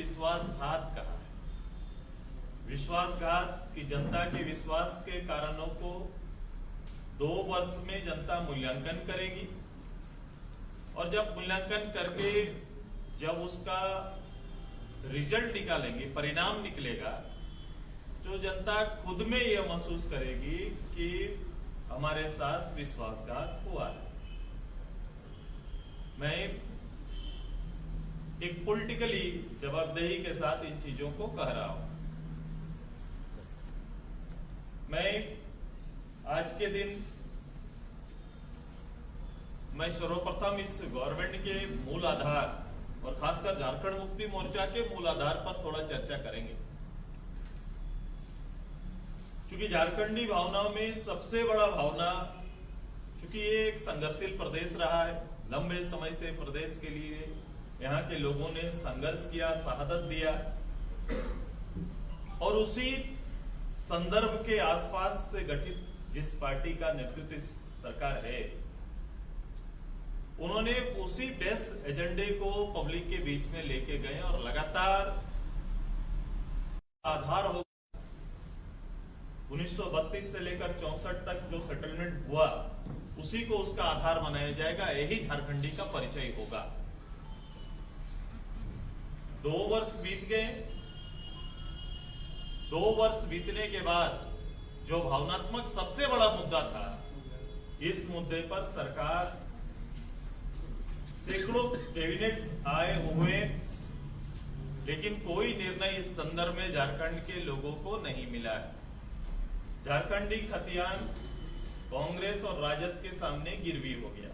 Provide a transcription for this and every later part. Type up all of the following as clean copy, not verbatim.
विश्वासघात कहा है। विश्वासघात की जनता के विश्वास के कारणों को 2 वर्ष में जनता मूल्यांकन करेगी और जब मूल्यांकन करके जब उसका रिजल्ट निकालेंगे, परिणाम निकलेगा, तो जनता खुद में यह महसूस करेगी कि हमारे साथ विश्वासघात हुआ है। मैं एक पॉलिटिकली जवाबदेही के साथ इन चीजों को कह रहा हूं। मैं आज के दिन मैं सर्वप्रथम इस गवर्नमेंट के मूल आधार और खासकर झारखंड मुक्ति मोर्चा के मूल आधार पर थोड़ा चर्चा करेंगे, क्योंकि झारखंडी भावनाओं में सबसे बड़ा भावना, क्योंकि ये एक संघर्षशील प्रदेश रहा है, लंबे समय से प्रदेश के लिए यहाँ के लोगों ने संघर्ष किया, शहादत दिया, और उसी संदर्भ के आसपास से गठित जिस पार्टी का नेतृत्व सरकार है, उन्होंने उसी बेस एजेंडे को पब्लिक के बीच में लेके गए और लगातार आधार हो 1932 से लेकर 64 तक जो सेटलमेंट हुआ, उसी को उसका आधार बनाया जाएगा, यही झारखंडी का परिचय होगा। 2 वर्ष बीत गए। 2 वर्ष बीतने के बाद जो भावनात्मक सबसे बड़ा मुद्दा था, इस मुद्दे पर सरकार सैकड़ों कैबिनेट आए हुए, लेकिन कोई निर्णय इस संदर्भ में झारखंड के लोगों को नहीं मिला है। झारखंडी खतियान कांग्रेस और राजद के सामने गिरवी हो गया।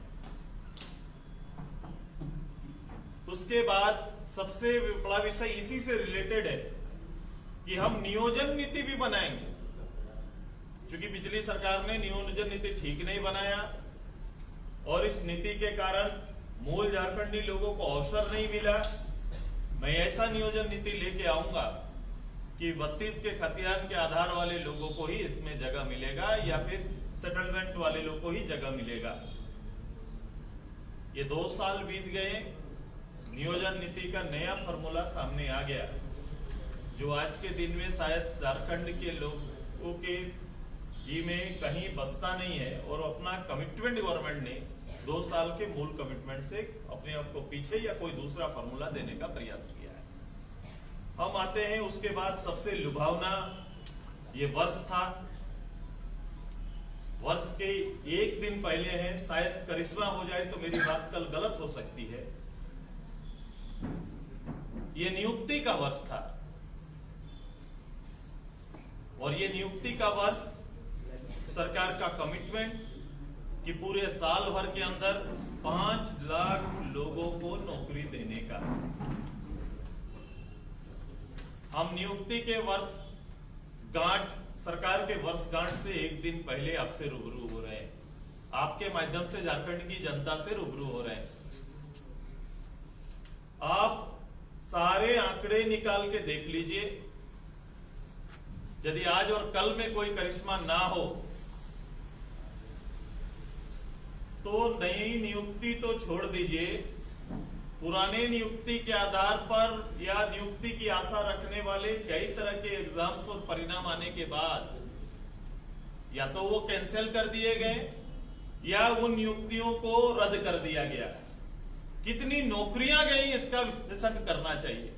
उसके बाद सबसे बड़ा विषय इसी से रिलेटेड है कि हम नियोजन नीति भी बनाएंगे, क्योंकि पिछली सरकार ने नियोजन नीति ठीक नहीं बनाया और इस नीति के कारण मूल झारखंडी लोगों को अवसर नहीं मिला। मैं ऐसा नियोजन नीति लेके आऊंगा कि 32 के खतियान के आधार वाले लोगों को ही इसमें जगह मिलेगा या फिर सेटलमेंट वाले लोगों को ही जगह मिलेगा। ये 2 साल बीत गए, नियोजन नीति का नया फॉर्मूला सामने आ गया, जो आज के दिन में शायद झारखंड के लोगों के जी में कहीं बसता नहीं है, और अपना कमिटमेंट गवर्नमेंट ने 2 साल के मूल कमिटमेंट से अपने आप को पीछे या कोई दूसरा फॉर्मूला देने का प्रयास किया है। हम आते हैं उसके बाद सबसे लुभावना ये वर्ष था। वर्ष के 1 दिन पहले है, शायद करिश्मा हो जाए तो मेरी बात कल गलत हो सकती है, ये नियुक्ति का वर्ष था। और ये नियुक्ति का वर्ष सरकार का कमिटमेंट कि पूरे साल भर के अंदर 5 लाख लोगों को नौकरी देने का। हम नियुक्ति के वर्ष गांठ, सरकार के वर्षगांठ से 1 दिन पहले आपसे रूबरू हो रहे हैं, आपके माध्यम से झारखंड की जनता से रूबरू हो रहे हैं। आप सारे आंकड़े निकाल के देख लीजिए। यदि आज और कल में कोई करिश्मा ना हो तो नई नियुक्ति तो छोड़ दीजिए, पुराने नियुक्ति के आधार पर या नियुक्ति की आशा रखने वाले कई तरह के एग्जाम्स और परिणाम आने के बाद या तो वो कैंसिल कर दिए गए या उन नियुक्तियों को रद्द कर दिया गया। कितनी नौकरियां गई इसका विश्लेषण करना चाहिए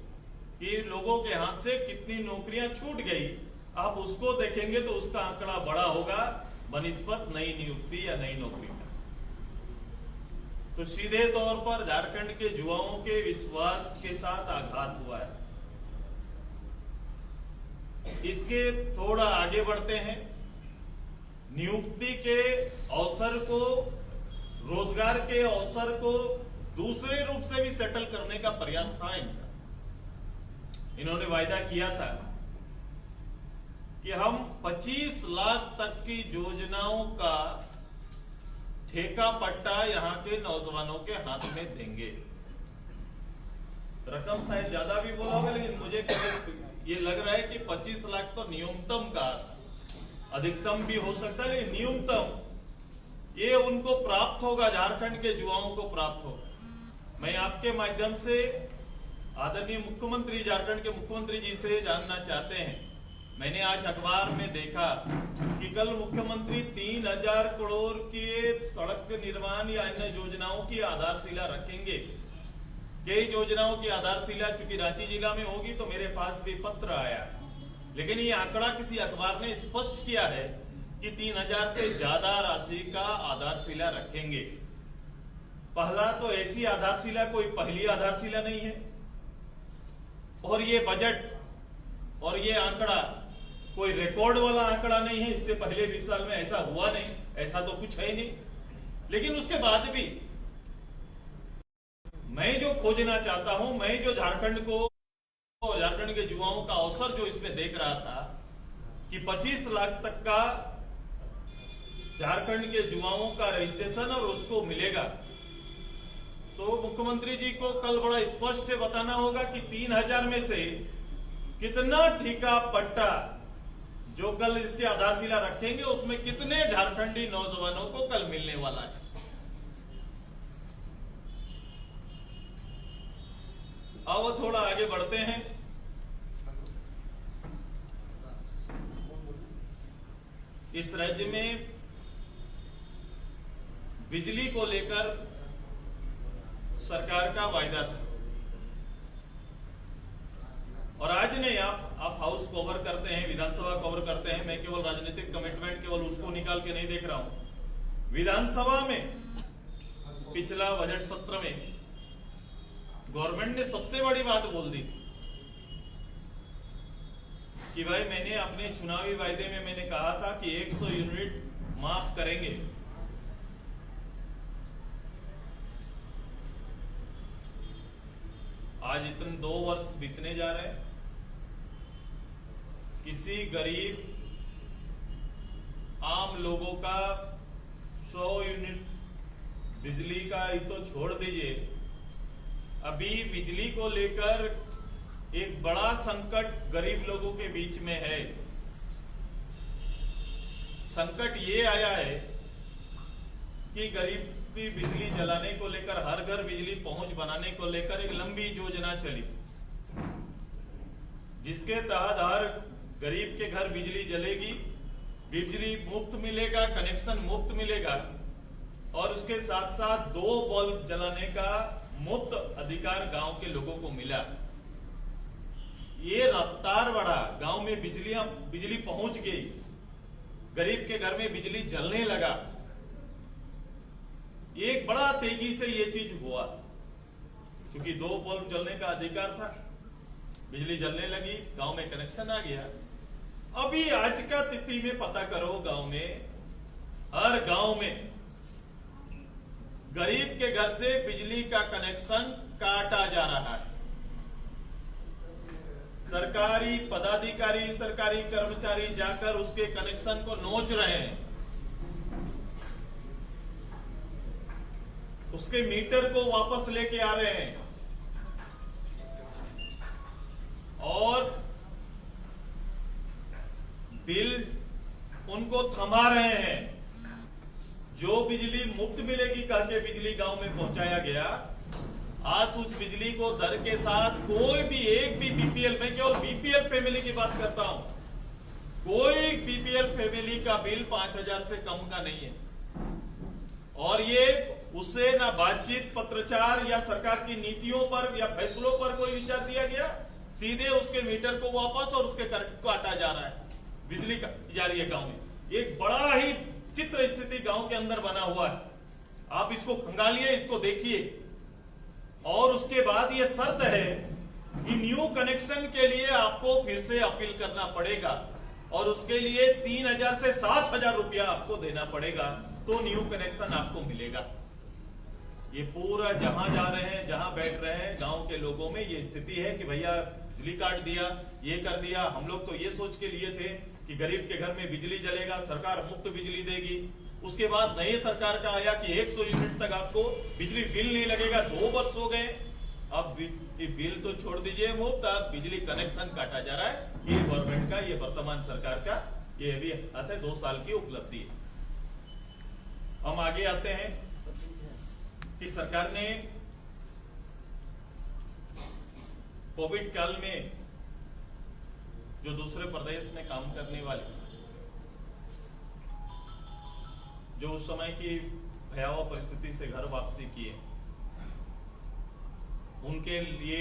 कि लोगों के हाथ से कितनी नौकरियां छूट गई। आप उसको देखेंगे तो उसका आंकड़ा बड़ा होगा बनिस्बत नई नियुक्ति या नई नौकरी का। तो सीधे तौर पर झारखंड के युवाओं के विश्वास के साथ आघात हुआ है। इसके थोड़ा आगे बढ़ते हैं। नियुक्ति के अवसर को, रोजगार के अवसर को दूसरे रूप से भी सेटल करने का प्रयास था इनका। इन्होंने वायदा किया था कि हम 25 लाख तक की योजनाओं का ठेका पट्टा यहां के नौजवानों के हाथ में देंगे। रकम शायद ज्यादा भी बोला होगा, लेकिन मुझे ये लग रहा है कि 25 लाख तो न्यूनतम का, अधिकतम भी हो सकता है, लेकिन न्यूनतम ये उनको प्राप्त होगा, झारखंड के युवाओं को प्राप्त होगा। मैं आपके माध्यम से आदरणीय मुख्यमंत्री, झारखंड के मुख्यमंत्री जी से जानना चाहते हैं। मैंने आज अखबार में देखा कि कल मुख्यमंत्री 3000 करोड़ के सड़क निर्माण या अन्य योजनाओं की आधारशिला रखेंगे। कई योजनाओं की आधारशिला चूंकि रांची जिला में होगी तो मेरे पास भी पत्र आया, लेकिन ये आंकड़ा किसी अखबार ने स्पष्ट किया है कि 3000 से ज्यादा राशि का आधारशिला रखेंगे। पहला तो ऐसी आधारशिला कोई पहली आधारशिला नहीं है, और ये बजट और ये आंकड़ा कोई रिकॉर्ड वाला आंकड़ा नहीं है। इससे पहले 20 साल में ऐसा हुआ नहीं, ऐसा तो कुछ है ही नहीं। लेकिन उसके बाद भी मैं जो खोजना चाहता हूं, मैं जो झारखंड को और झारखंड के युवाओं का अवसर जो इसमें देख रहा था कि 25 लाख तक का झारखंड के युवाओं का रजिस्ट्रेशन और उसको मिलेगा, तो मुख्यमंत्री जी को कल बड़ा स्पष्ट बताना होगा कि 3000 में से कितना ठेका पट्टा जो कल इसके आधारशिला रखेंगे उसमें कितने झारखंडी नौजवानों को कल मिलने वाला है। अब थोड़ा आगे बढ़ते हैं। इस राज्य में बिजली को लेकर सरकार का वायदा था, और आज नहीं, आप हाउस कवर करते हैं, विधानसभा कवर करते हैं। मैं केवल राजनीतिक कमिटमेंट केवल उसको निकाल के नहीं देख रहा हूं। विधानसभा में पिछला बजट सत्र में गवर्नमेंट ने सबसे बड़ी बात बोल दी थी कि भाई मैंने अपने चुनावी वायदे में मैंने कहा था कि 100 यूनिट माफ करेंगे। आज इतने 2 वर्ष बीतने जा रहे हैं, किसी गरीब आम लोगों का 100 यूनिट बिजली का ही तो छोड़ दीजिए, अभी बिजली को लेकर एक बड़ा संकट गरीब लोगों के बीच में है। संकट ये आया है कि गरीब की बिजली जलाने को लेकर, हर घर बिजली पहुंच बनाने को लेकर एक लंबी योजना चली, जिसके तहत हर गरीब के घर बिजली जलेगी, बिजली मुफ्त मिलेगा, कनेक्शन मुफ्त मिलेगा, और उसके साथ साथ 2 बल्ब जलाने का मुफ्त अधिकार गांव के लोगों को मिला। ये रफ्तार बढ़ा, गांव में बिजली पहुंच गई, गरीब के घर में बिजली जलने लगा। एक बड़ा तेजी से ये चीज हुआ, क्योंकि 2 बल्ब जलने का अधिकार था, बिजली जलने लगी, गांव में कनेक्शन आ गया। अभी आज का तिथि में पता करो, गांव में हर गांव में गरीब के घर से बिजली का कनेक्शन काटा जा रहा है। सरकारी पदाधिकारी, सरकारी कर्मचारी जाकर उसके कनेक्शन को नोच रहे हैं, उसके मीटर को वापस लेके आ रहे हैं, और बिल उनको थमा रहे हैं। जो बिजली मुफ्त मिलेगी कह के बिजली गांव में पहुंचाया गया, आज उस बिजली को दर के साथ कोई भी एक भी बीपीएल, मैं केवल बीपीएल फैमिली की बात करता हूं, कोई बीपीएल फैमिली का बिल 5000 से कम का नहीं है। और ये उसे ना बातचीत, पत्रचार या सरकार की नीतियों पर या फैसलों पर कोई विचार दिया गया, सीधे उसके मीटर को वापस और उसके करंट को काटा जा रहा है, बिजली जा रही है गांव में। एक बड़ा ही चित्र स्थिति गांव के अंदर बना हुआ है। आप इसको खंगालिए, इसको देखिए, और उसके बाद ये शर्त है कि न्यू कनेक्शन के लिए आपको फिर से अपील करना पड़ेगा, और उसके लिए 3000 से 7000 रुपया आपको देना पड़ेगा, तो न्यू कनेक्शन आपको मिलेगा। ये पूरा जहां जा रहे हैं, जहां बैठ रहे हैं, गांव के लोगों में ये स्थिति है कि भैया बिजली काट दिया, ये कर दिया। हम लोग तो ये सोच के लिए थे कि गरीब के घर में बिजली जलेगा, सरकार मुफ्त बिजली देगी। उसके बाद नई सरकार का आया कि 100 यूनिट तक आपको बिजली बिल नहीं लगेगा। 2 वर्ष हो गए, अब बिल तो छोड़ दीजिए मुफ्त, अब बिजली कनेक्शन काटा जा रहा है। ये गवर्नमेंट का, ये वर्तमान सरकार का ये अभी 2 साल की उपलब्धि है। हम आगे आते हैं कि सरकार ने कोविड काल में जो दूसरे प्रदेश में काम करने वाले, जो उस समय की भयावह परिस्थिति से घर वापसी किए, उनके लिए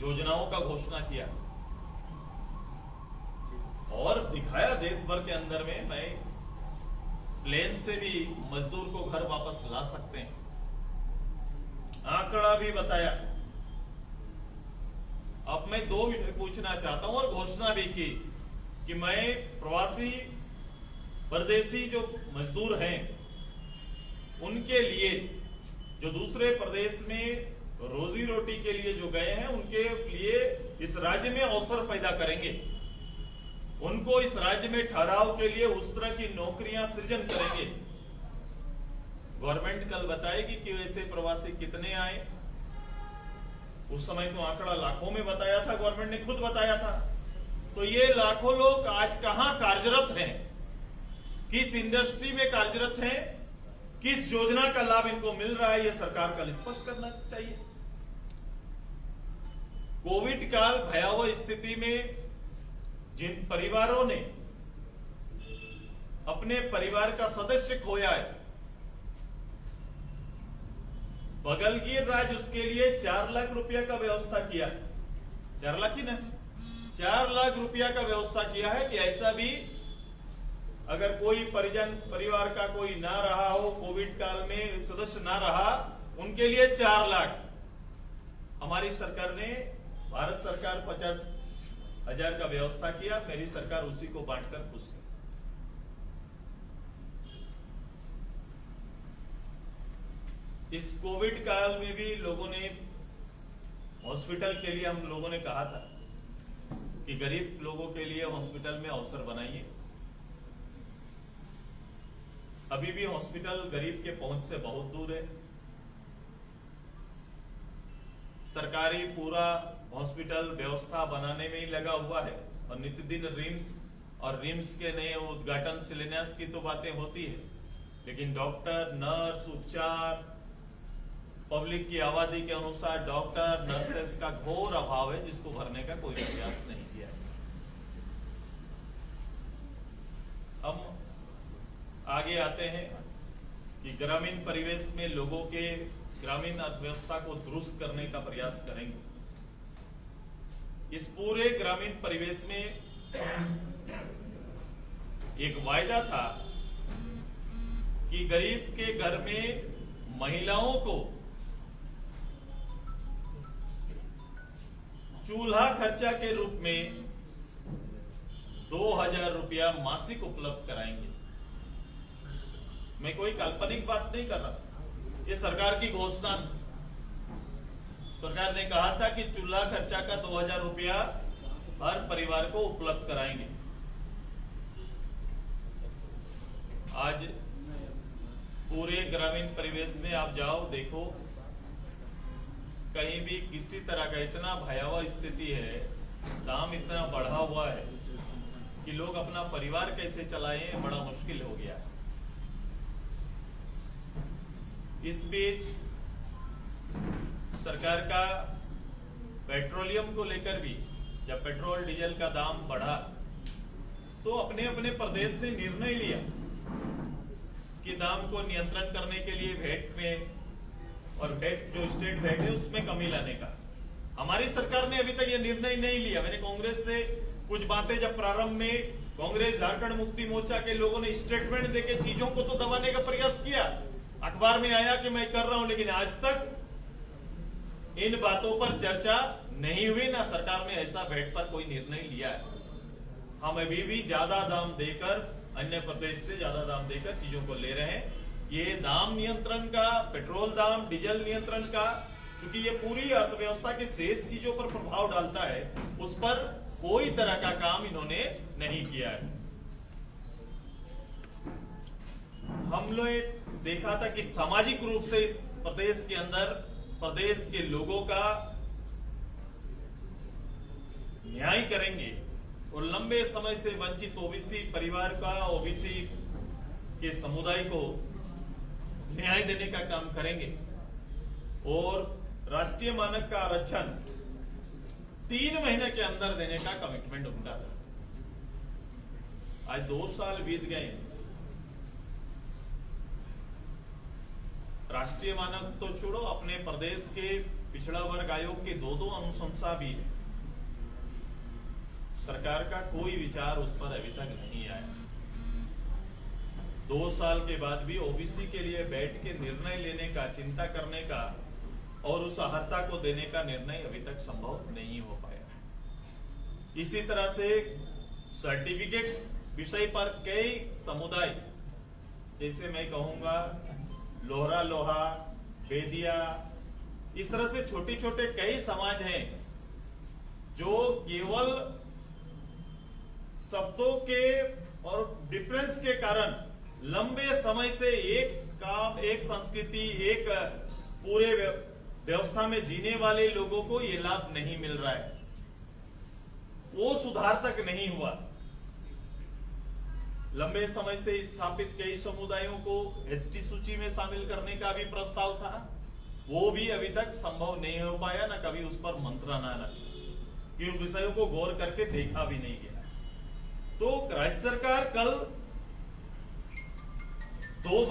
योजनाओं का घोषणा किया और दिखाया देश भर के अंदर में मैं प्लेन से भी मजदूर को घर वापस ला सकते हैं। आंकड़ा भी बताया। अब मैं दो विषय पूछना चाहता हूं और घोषणा भी की कि मैं प्रवासी परदेशी जो मजदूर हैं उनके लिए, जो दूसरे प्रदेश में रोजी रोटी के लिए जो गए हैं, उनके लिए इस राज्य में अवसर पैदा करेंगे, उनको इस राज्य में ठहराव के लिए उस तरह की नौकरियां सृजन करेंगे। गवर्नमेंट कल बताएगी कि ऐसे प्रवासी कितने आए। उस समय तो आंकड़ा लाखों में बताया था, गवर्नमेंट ने खुद बताया था। तो ये लाखों लोग आज कहां कार्यरत हैं, किस इंडस्ट्री में कार्यरत हैं, किस योजना का लाभ इनको मिल रहा है, ये सरकार कल स्पष्ट करना चाहिए। कोविड काल भयावह स्थिति में जिन परिवारों ने अपने परिवार का सदस्य खोया है, बगल की राज्य उसके लिए 4 लाख रुपया का व्यवस्था किया। 4 लाख ही नहीं, 4 लाख रुपया का व्यवस्था किया है कि ऐसा भी अगर कोई परिजन परिवार का कोई ना रहा हो, कोविड काल में सदस्य ना रहा, उनके लिए 4 लाख। हमारी सरकार ने, भारत सरकार 50,000 का व्यवस्था किया, मेरी सरकार उसी को बांटकर खुश है। इस कोविड काल में भी लोगों ने, हॉस्पिटल के लिए हम लोगों ने कहा था कि गरीब लोगों के लिए हॉस्पिटल में अवसर बनाइए। अभी भी हॉस्पिटल गरीब के पहुंच से बहुत दूर है। सरकारी पूरा हॉस्पिटल व्यवस्था बनाने में ही लगा हुआ है और नित्य दिन रिम्स के नए उद्घाटन शिलान्यास की तो बातें होती है, लेकिन डॉक्टर, नर्स, उपचार, पब्लिक की आबादी के अनुसार डॉक्टर, नर्सेस का घोर अभाव है, जिसको भरने का कोई प्रयास नहीं किया है। हम आगे आते हैं कि ग्रामीण परिवेश में लोगों के ग्रामीण अर्थव्यवस्था को दुरुस्त करने का प्रयास करेंगे। इस पूरे ग्रामीण परिवेश में एक वायदा था कि गरीब के घर में महिलाओं को चूल्हा खर्चा के रूप में 2,000 रुपया मासिक उपलब्ध कराएंगे। मैं कोई काल्पनिक बात नहीं कर रहा, ये सरकार की घोषणा थी। सरकार ने कहा था कि चूल्हा खर्चा का 2,000 रुपया हर परिवार को उपलब्ध कराएंगे। आज पूरे ग्रामीण परिवेश में आप जाओ, देखो, कहीं भी किसी तरह का इतना भयावह स्थिति है, दाम इतना बढ़ा हुआ है कि लोग अपना परिवार कैसे चलाएं, बड़ा मुश्किल हो गया है। इस बीच सरकार का पेट्रोलियम को लेकर भी, जब पेट्रोल डीजल का दाम बढ़ा तो अपने अपने प्रदेश ने निर्णय लिया कि दाम को नियंत्रण करने के लिए वैट में, और वैट जो स्टेट वैट है उसमें कमी लाने का। हमारी सरकार ने अभी तक ये निर्णय नहीं लिया। मैंने कांग्रेस से कुछ बातें, जब प्रारंभ में कांग्रेस झारखंड मुक्ति मोर्चा के लोगों ने स्टेटमेंट देके चीजों को तो दबाने का प्रयास किया, अखबार में आया कि मैं कर रहा हूं, लेकिन आज तक इन बातों पर चर्चा नहीं हुई, ना सरकार ने ऐसा वैट पर कोई निर्णय लिया है। हम अभी भी ज्यादा दाम देकर, अन्य प्रदेश से ज्यादा दाम देकर चीजों को ले रहे हैं। ये दाम नियंत्रण का, पेट्रोल दाम, डीजल नियंत्रण का, चूंकि ये पूरी अर्थव्यवस्था के शेष चीजों पर प्रभाव डालता है, उस पर कोई तरह का काम इन्होंने नहीं किया है। हम लोग देखा था कि सामाजिक रूप से इस प्रदेश के अंदर प्रदेश के लोगों का न्याय करेंगे और लंबे समय से वंचित ओबीसी परिवार का, ओबीसी के समुदाय को न्याय देने का काम करेंगे। और राष्ट्रीय मानक का आरक्षण 3 महीने के अंदर देने का कमिटमेंट उनका था। आज 2 साल बीत गए। राष्ट्रीय मानक तो छोड़ो, अपने प्रदेश के पिछड़ा वर्ग आयोग के 2 अनुशंसा भी है। सरकार का कोई विचार उस पर अभी तक नहीं आया। 2 साल के बाद भी ओबीसी के लिए बैठ के निर्णय लेने का, चिंता करने का और उस अर्हता को देने का निर्णय अभी तक संभव नहीं हो पाया। इसी तरह से सर्टिफिकेट विषय पर कई समुदाय, जैसे मैं कहूंगा लोहरा लोहा, बेदिया, इस तरह से छोटे छोटे कई समाज हैं जो केवल शब्दों के और डिफरेंस के कारण लंबे समय से एक काम, एक संस्कृति, एक पूरे व्यवस्था में जीने वाले लोगों को ये लाभ नहीं मिल रहा है। वो सुधार तक नहीं हुआ। लंबे समय से स्थापित कई समुदायों को एसटी सूची में शामिल करने का भी प्रस्ताव था, वो भी अभी तक संभव नहीं हो पाया, ना कभी उस पर मंत्रणा रखी कि उन विषयों को गौर करके देखा भी नहीं गया। तो राज्य सरकार कल 2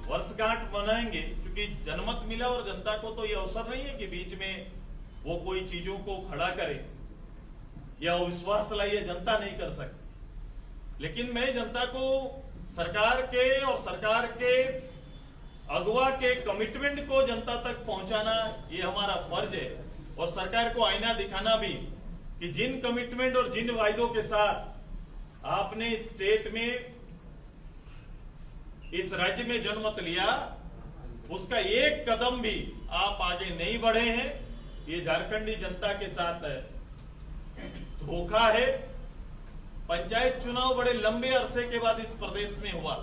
वर्षगांठ मनाएंगे, क्योंकि जनमत मिला और जनता को तो ये अवसर नहीं है कि बीच में वो कोई चीजों को खड़ा करे या विश्वास लाइए, जनता नहीं कर सकती। लेकिन मैं जनता को सरकार के और सरकार के अगुवा के कमिटमेंट को जनता तक पहुंचाना ये हमारा फर्ज है, और सरकार को आईना दिखाना भी कि जिन कमिटमेंट और जिन वायदों के साथ आपने स्टेट में, इस राज्य में जनमत लिया, उसका एक कदम भी आप आगे नहीं बढ़े हैं। ये झारखंडी जनता के साथ धोखा है। पंचायत चुनाव बड़े लंबे अरसे के बाद इस प्रदेश में हुआ।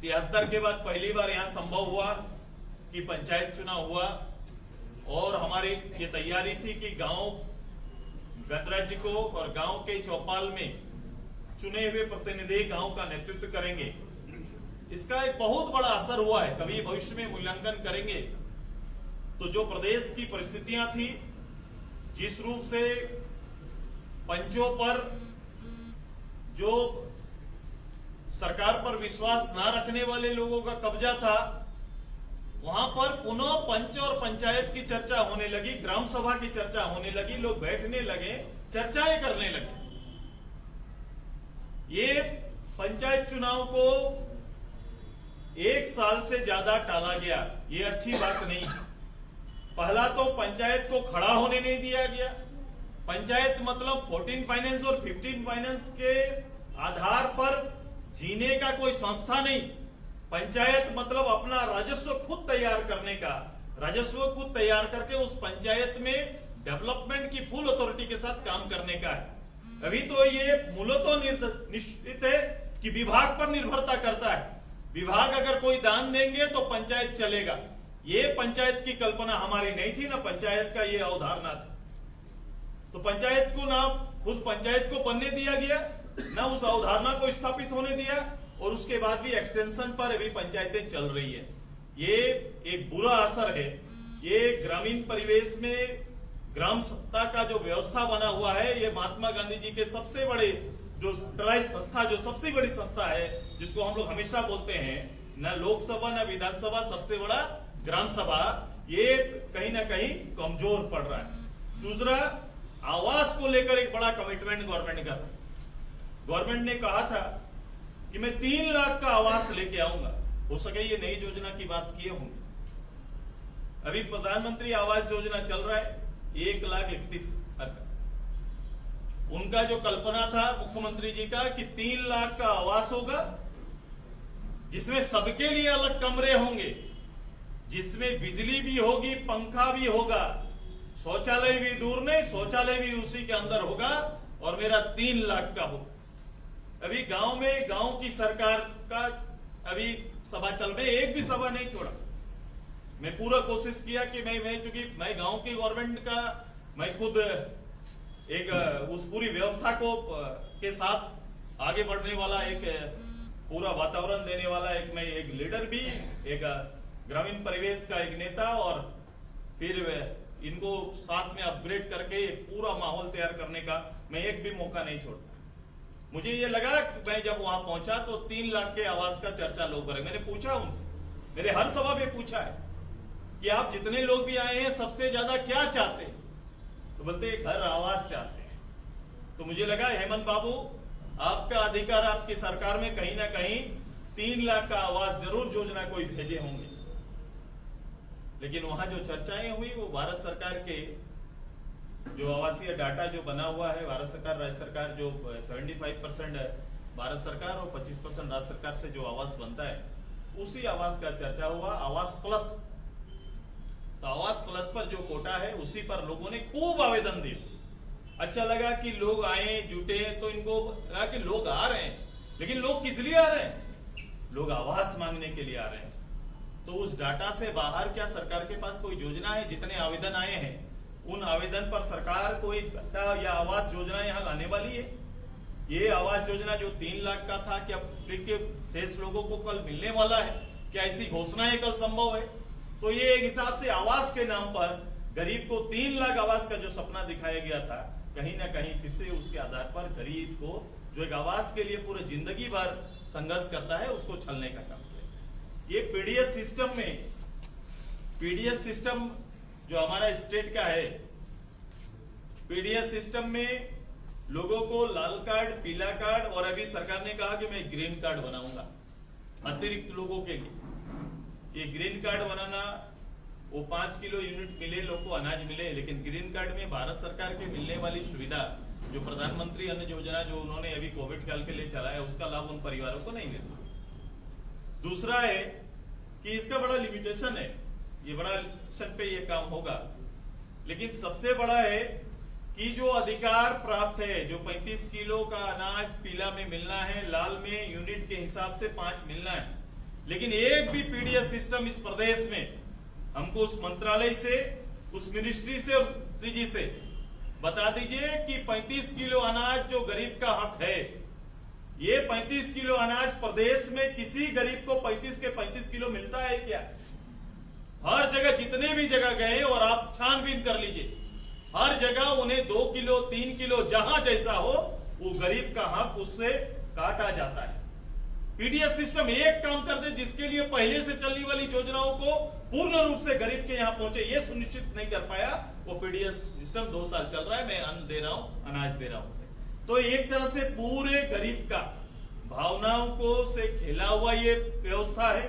73 के बाद पहली बार यहां संभव हुआ कि पंचायत चुनाव हुआ, और हमारी ये तैयारी थी कि गांव गणराज्य को और गांव के चौपाल में चुने हुए प्रतिनिधि गांव का नेतृत्व करेंगे। इसका एक बहुत बड़ा असर हुआ है। कभी भविष्य में मूल्यांकन करेंगे तो जो प्रदेश की परिस्थितियां थी, जिस रूप से पंचों पर जो सरकार पर विश्वास ना रखने वाले लोगों का कब्जा था, वहां पर पुनः पंच और पंचायत की चर्चा होने लगी, ग्राम सभा की चर्चा होने लगी, लोग बैठने लगे, चर्चाएं करने लगे। ये पंचायत चुनाव को 1 साल से ज्यादा टाला गया, ये अच्छी बात नहीं है। पहला तो पंचायत को खड़ा होने नहीं दिया गया। पंचायत मतलब 14 फाइनेंस और 15 फाइनेंस के आधार पर जीने का कोई संस्था नहीं। पंचायत मतलब अपना राजस्व खुद तैयार करने का, राजस्व खुद तैयार करके उस पंचायत में डेवलपमेंट की फुल अथॉरिटी के साथ काम करने का है। अभी तो ये मूलतः निश्चित है कि विभाग पर निर्भरता करता है। विभाग अगर कोई दान देंगे तो पंचायत चलेगा। ये पंचायत की कल्पना हमारी नहीं थी, ना पंचायत का ये अवधारणा था। तो पंचायत को ना खुद पंचायत को बनने दिया गया, ना उस अवधारणा को स्थापित होने दिया, और उसके बाद भी एक्सटेंशन पर अभी पंचायतें चल रही है। ये एक बुरा असर है। ये ग्रामीण परिवेश में ग्राम सत्ता का जो व्यवस्था बना हुआ है, ये महात्मा गांधी जी के सबसे बड़े जो सेंट्रलाइज संस्था, जो सबसे बड़ी संस्था है, जिसको हम लोग हमेशा बोलते हैं, ना लोकसभा ना विधानसभा, सबसे बड़ा ग्राम सभा, ये कहीं ना कहीं कमजोर पड़ रहा है। दूसरा, आवास को लेकर एक बड़ा कमिटमेंट गवर्नमेंट का था। गवर्नमेंट ने कहा था कि मैं 3 लाख का आवास लेके आऊंगा। हो सके ये नई योजना की बात किए होंगे। अभी प्रधानमंत्री आवास योजना चल रहा है 1,31,000 का। उनका जो कल्पना था मुख्यमंत्री जी का कि 3 लाख का आवास होगा, जिसमें सबके लिए अलग कमरे होंगे, जिसमें बिजली भी होगी, पंखा भी होगा, शौचालय भी दूर नहीं, शौचालय भी उसी के अंदर होगा, और मेरा 3 लाख का हो। अभी गांव में गांव की सरकार का अभी सभा चल रही, एक भी सभा नहीं छोड़ा। मैं पूरा कोशिश किया कि मैं चूंकि मैं गांव की गवर्नमेंट का, मैं खुद एक उस पूरी व्यवस्था को के साथ आगे बढ़ने वाला, एक पूरा वातावरण देने वाला, एक मैं एक लीडर भी, एक ग्रामीण परिवेश का एक नेता और फिर इनको साथ में अपग्रेड करके एक पूरा माहौल तैयार करने का मैं एक भी मौका नहीं छोड़ता। मुझे ये लगा कि मैं जब वहां पहुंचा तो 3 लाख के आवास का चर्चा लोग करें। मैंने पूछा उनसे, मेरे हर सभा में पूछा है कि आप जितने लोग भी आए हैं सबसे ज्यादा क्या चाहते हैं, तो बोलते घर आवास चाहते हैं। तो मुझे लगा हेमंत बाबू आपका अधिकार, आपकी सरकार में कहीं ना कहीं 3 लाख का आवास जरूर योजना कोई भेजे होंगे। लेकिन वहां जो चर्चाएं हुई वो भारत सरकार के जो आवासीय डाटा जो बना हुआ है, भारत सरकार राज्य सरकार जो 75% भारत सरकार और 25% राज्य सरकार से जो आवास बनता है उसी आवास का चर्चा हुआ। आवास प्लस, तो आवास प्लस पर जो कोटा है उसी पर लोगों ने खूब आवेदन दिए। अच्छा लगा कि लोग आए जुटे, तो इनको लगा कि लोग आ रहे हैं, लेकिन लोग किस लिए आ रहे हैं? लोग आवास मांगने के लिए आ रहे हैं। तो उस डाटा से बाहर क्या सरकार के पास कोई योजना है? जितने आवेदन आए हैं उन आवेदन पर सरकार कोई या आवास योजना यहाँ लाने वाली है? ये आवास योजना जो 3 लाख का था, क्या शेष लोगों को कल मिलने वाला है? क्या ऐसी घोषणाएं कल संभव है? तो ये एक हिसाब से आवास के नाम पर गरीब को 3 लाख आवास का जो सपना दिखाया गया था, कहीं ना कहीं फिर से उसके आधार पर गरीब को जो एक आवास के लिए पूरे जिंदगी भर संघर्ष करता है उसको छलने का काम किया। ये पीडीएस सिस्टम में, पीडीएस सिस्टम जो हमारा स्टेट का है, पीडीएस सिस्टम में लोगों को लाल कार्ड, पीला कार्ड और अभी सरकार ने कहा कि मैं ग्रीन कार्ड बनाऊंगा अतिरिक्त लोगों के लिए। ये ग्रीन कार्ड बनाना, वो 5 किलो यूनिट मिले, लोग को अनाज मिले, लेकिन ग्रीन कार्ड में भारत सरकार के मिलने वाली सुविधा जो प्रधानमंत्री अन्न योजना जो उन्होंने अभी कोविड काल के लिए चलाया उसका लाभ उन परिवारों को नहीं मिलता। दूसरा है कि इसका बड़ा लिमिटेशन है, ये बड़ा लिमिटेशन पे ये काम होगा। लेकिन सबसे बड़ा है कि जो अधिकार प्राप्त है, जो 35 किलो का अनाज पीला में मिलना है, लाल में यूनिट के हिसाब से 5 मिलना है, लेकिन एक भी पीडीएस सिस्टम इस प्रदेश में हमको उस मंत्रालय से, उस मिनिस्ट्री से और डीजी से बता दीजिए कि 35 किलो अनाज जो गरीब का हक है, ये 35 किलो अनाज प्रदेश में किसी गरीब को 35 के 35 किलो मिलता है क्या? हर जगह जितने भी जगह गए और आप छानबीन कर लीजिए, हर जगह उन्हें 2 किलो 3 किलो जहां जैसा हो वो गरीब का हक उससे काटा जाता है। पीडीएस सिस्टम एक काम कर दे जिसके लिए पहले से चलने वाली योजनाओं को पूर्ण रूप से गरीब के यहां पहुंचे, ये सुनिश्चित नहीं कर पाया। वो पीडीएस सिस्टम 2 साल चल रहा है, मैं अन्न दे रहा हूं, अनाज दे रहा हूं। तो एक तरह से पूरे गरीब का भावनाओं को से खेला हुआ ये व्यवस्था है।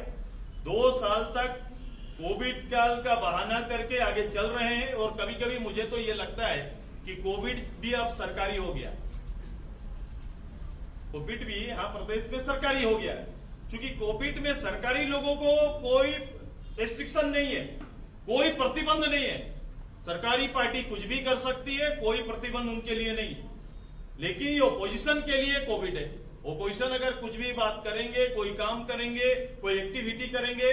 2 साल तक कोविड काल का बहाना करके आगे चल रहे हैं, और कभी कभी मुझे तो ये लगता है कि कोविड भी अब सरकारी हो गया। कोविड भी यहाँ प्रदेश में सरकारी हो गया है, क्योंकि कोविड में सरकारी लोगों को कोई रेस्ट्रिक्शन नहीं है, कोई प्रतिबंध नहीं है। सरकारी पार्टी कुछ भी कर सकती है, कोई प्रतिबंध उनके लिए नहीं। लेकिन ये ओपोजिशन के लिए कोविड है। ओपोजिशन अगर कुछ भी बात करेंगे, कोई काम करेंगे, कोई एक्टिविटी करेंगे,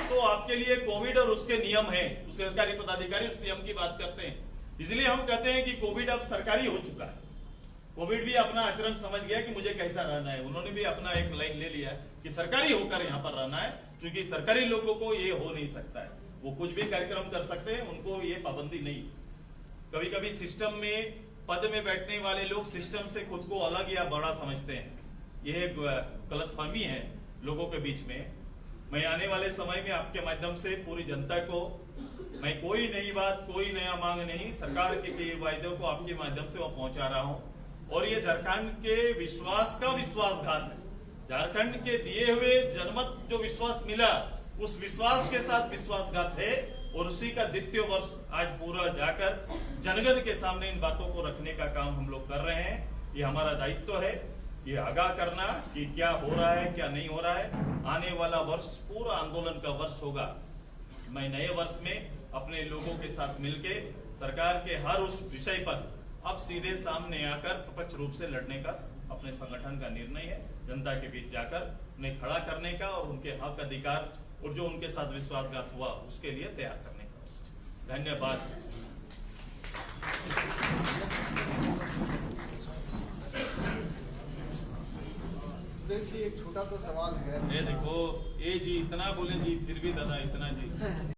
तो आपके लिए कोविड और उसके नियम हैं। उसके सरकारी पदाधिकारी उस नियम की बात करते हैं। इसलिए हम कहते हैं कि कोविड अब सरकारी हो चुका है। कोविड भी अपना आचरण समझ गया कि मुझे कैसा रहना है। उन्होंने भी अपना एक लाइन ले लिया कि सरकारी होकर यहाँ पर रहना है, क्योंकि सरकारी लोगों को ये हो नहीं सकता है। वो कुछ भी कार्यक्रम कर सकते हैं, उनको ये पाबंदी नहीं। कभी कभी सिस्टम में पद में बैठने वाले लोग सिस्टम से खुद को अलग या बड़ा समझते हैं। यह एक गलतफहमी है लोगों के बीच में। मैं आने वाले समय में आपके माध्यम से पूरी जनता को, मैं कोई नई बात, कोई नया मांग नहीं, सरकार के वायदों को आपके माध्यम से वह पहुंचा रहा हूं। और ये झारखंड के विश्वास का विश्वासघात है। झारखंड के दिए हुए जनमत जो विश्वास मिला, उस विश्वास के साथ विश्वासघात है। और उसी का 2य वर्ष आज पूरा जाकर जनगण के सामने इन बातों को रखने का काम हम लोग कर रहे हैं। ये हमारा दायित्व है, ये आगाह करना कि क्या हो रहा है, क्या नहीं हो रहा है। आने वाला वर्ष पूरा आंदोलन का वर्ष होगा। मैं नए वर्ष में अपने लोगों के साथ मिलके सरकार के हर उस विषय पर अब सीधे सामने आकर प्रत्यक्ष रूप से लड़ने का अपने संगठन का निर्णय है। जनता के बीच जाकर उन्हें खड़ा करने का और उनके हक, अधिकार और जो उनके साथ विश्वासघात हुआ उसके लिए तैयार करने का। धन्यवाद। उद्देश्य एक छोटा सा सवाल है। ये देखो, ये जी इतना बोले जी, फिर भी दादा इतना जी।